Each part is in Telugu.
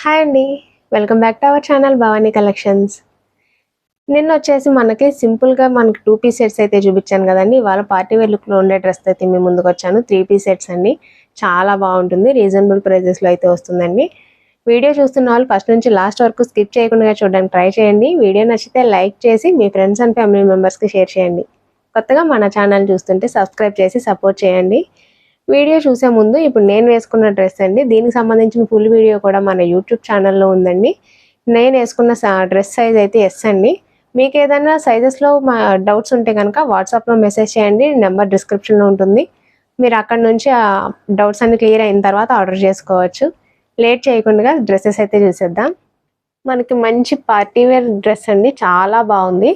హాయ్ అండి, welcome back to our channel Bhavani collections. నిన్న వచ్చేసి మనకి సింపుల్గా మనకి 2 పీస్ సెట్స్ అయితే చూపించాను కదండి. ఇవాళ పార్టీ వేర్ లుక్లో ఉండే డ్రెస్ అయితే మీ ముందుకు వచ్చాను. 3 పీస్ సెట్స్ అండి, చాలా బాగుంటుంది. రీజనబుల్ ప్రైజెస్లో అయితే వస్తుందండి. వీడియో చూస్తున్న వాళ్ళు ఫస్ట్ నుంచి లాస్ట్ వరకు స్కిప్ చేయకుండా చూడడానికి ట్రై చేయండి. వీడియో నచ్చితే లైక్ చేసి మీ ఫ్రెండ్స్ అండ్ ఫ్యామిలీ మెంబర్స్కి షేర్ చేయండి. కొత్తగా మన ఛానల్ చూస్తుంటే సబ్స్క్రైబ్ చేసి సపోర్ట్ చేయండి. వీడియో చూసే ముందు ఇప్పుడు నేను వేసుకున్న డ్రెస్ అండి, దీనికి సంబంధించిన ఫుల్ వీడియో కూడా మన యూట్యూబ్ ఛానల్లో ఉందండి. నేను వేసుకున్న డ్రెస్ సైజ్ అయితే ఎస్ అండి. మీకు ఏదైనా సైజెస్లో డౌట్స్ ఉంటే కనుక వాట్సాప్లో మెసేజ్ చేయండి, నెంబర్ డిస్క్రిప్షన్లో ఉంటుంది. మీరు అక్కడ నుంచి ఆ డౌట్స్ అన్ని క్లియర్ అయిన తర్వాత ఆర్డర్ చేసుకోవచ్చు. లేట్ చేయకుండా డ్రెస్సెస్ అయితే చూసేద్దాం. మనకి మంచి పార్టీ వేర్ డ్రెస్ అండి, చాలా బాగుంది.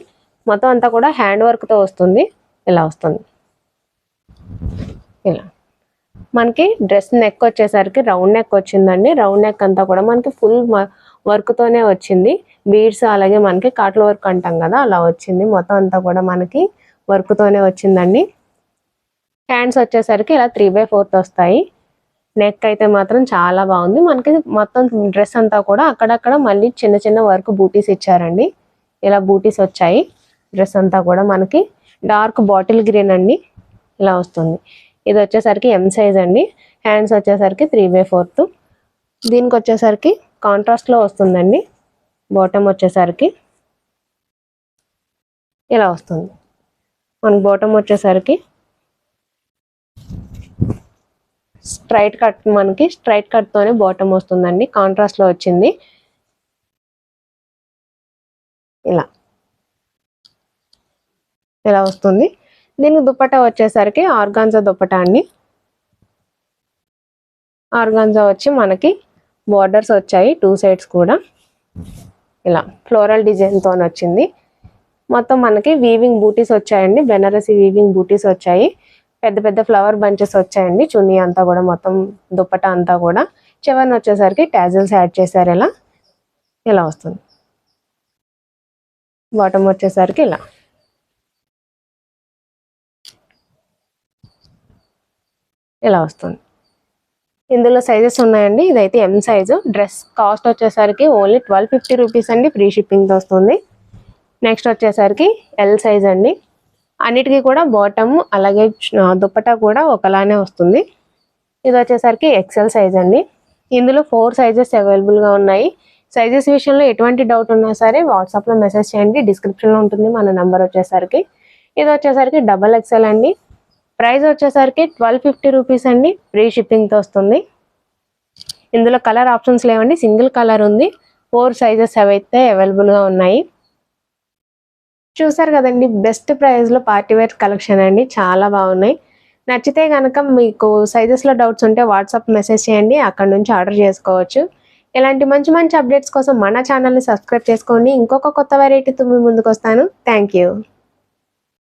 మొత్తం అంతా కూడా హ్యాండ్ వర్క్తో వస్తుంది. ఇలా వస్తుంది. ఇలా మనకి డ్రెస్ నెక్ వచ్చేసరికి రౌండ్ నెక్ వచ్చిందండి. రౌండ్ నెక్ అంతా కూడా మనకి ఫుల్ వర్క్తోనే వచ్చింది. బీడ్స్ అలాగే మనకి కాట్ల వర్క్ అంటాం కదా, అలా వచ్చింది. మొత్తం అంతా కూడా మనకి వర్క్తోనే వచ్చిందండి. హ్యాండ్స్ వచ్చేసరికి ఇలా 3/4 వస్తాయి. నెక్ అయితే మాత్రం చాలా బాగుంది. మనకి మొత్తం డ్రెస్ అంతా కూడా అక్కడక్కడ మళ్ళీ చిన్న చిన్న వర్క్ బూటీస్ ఇచ్చారండి. ఇలా బూటీస్ వచ్చాయి. డ్రెస్ అంతా కూడా మనకి డార్క్ బాటిల్ గ్రీన్ అండి, ఇలా వస్తుంది. ఇది వచ్చేసరికి ఎం సైజ్ అండి. హ్యాండ్స్ వచ్చేసరికి 3/4. దీనికి వచ్చేసరికి కాంట్రాస్ట్లో వస్తుందండి. బాటమ్ వచ్చేసరికి ఇలా వస్తుంది. మనకి బాటమ్ వచ్చేసరికి స్ట్రైట్ కట్, మనకి స్ట్రైట్ కట్తోనే బాటమ్ వస్తుందండి. కాంట్రాస్ట్లో వచ్చింది. ఇలా వస్తుంది. దీనికి దుపట్టా వచ్చేసరికి ఆర్గాన్జా దుపట్టా అండి. ఆర్గాన్జా వచ్చి మనకి బార్డర్స్ వచ్చాయి 2 సైడ్స్ కూడా. ఇలా ఫ్లోరల్ డిజైన్తో వచ్చింది. మొత్తం మనకి వీవింగ్ బూటీస్ వచ్చాయండి. బెనారసి వీవింగ్ బూటీస్ వచ్చాయి. పెద్ద పెద్ద ఫ్లవర్ బంచెస్ వచ్చాయండి. చున్నీ అంతా కూడా మొత్తం దుపట్టా అంతా కూడా. చివరిని వచ్చేసరికి టాజిల్స్ యాడ్ చేశారు. ఇలా వస్తుంది. బాటమ్ వచ్చేసరికి ఇలా వస్తుంది. ఇందులో సైజెస్ ఉన్నాయండి. ఇదైతే ఎం సైజు. డ్రెస్ కాస్ట్ వచ్చేసరికి ఓన్లీ 1250 రూపీస్ అండి, ఫ్రీ షిప్పింగ్తో వస్తుంది. నెక్స్ట్ వచ్చేసరికి ఎల్ సైజ్ అండి. అన్నిటికీ కూడా బాటమ్ అలాగే దుపట్టా కూడా ఒకలానే వస్తుంది. ఇది వచ్చేసరికి ఎక్సెల్ సైజ్ అండి. ఇందులో 4 సైజెస్ అవైలబుల్గా ఉన్నాయి. సైజెస్ విషయంలో ఎటువంటి డౌట్ ఉన్నా సరే వాట్సాప్లో మెసేజ్ చేయండి, డిస్క్రిప్షన్లో ఉంటుంది మన నెంబర్ వచ్చేసరికి. ఇది వచ్చేసరికి XXL అండి. ప్రైస్ వచ్చేసరికి 1250 రూపీస్ అండి, ఫ్రీ షిప్పింగ్తో వస్తుంది. ఇందులో కలర్ ఆప్షన్స్ లేవండి, సింగిల్ కలర్ ఉంది. 4 సైజెస్ అవైతే అవైలబుల్గా ఉన్నాయి. చూసారు కదండి, బెస్ట్ ప్రైస్లో పార్టీ వేర్ కలెక్షన్ అండి, చాలా బాగున్నాయి. నచ్చితే కనుక మీకు సైజెస్లో డౌట్స్ ఉంటే వాట్సాప్ మెసేజ్ చేయండి, అక్కడ నుంచి ఆర్డర్ చేసుకోవచ్చు. ఇలాంటి మంచి మంచి అప్డేట్స్ కోసం మన ఛానల్ని సబ్స్క్రైబ్ చేసుకోండి. ఇంకొక కొత్త వెరైటీతో మీ ముందుకు వస్తాను. Thank you.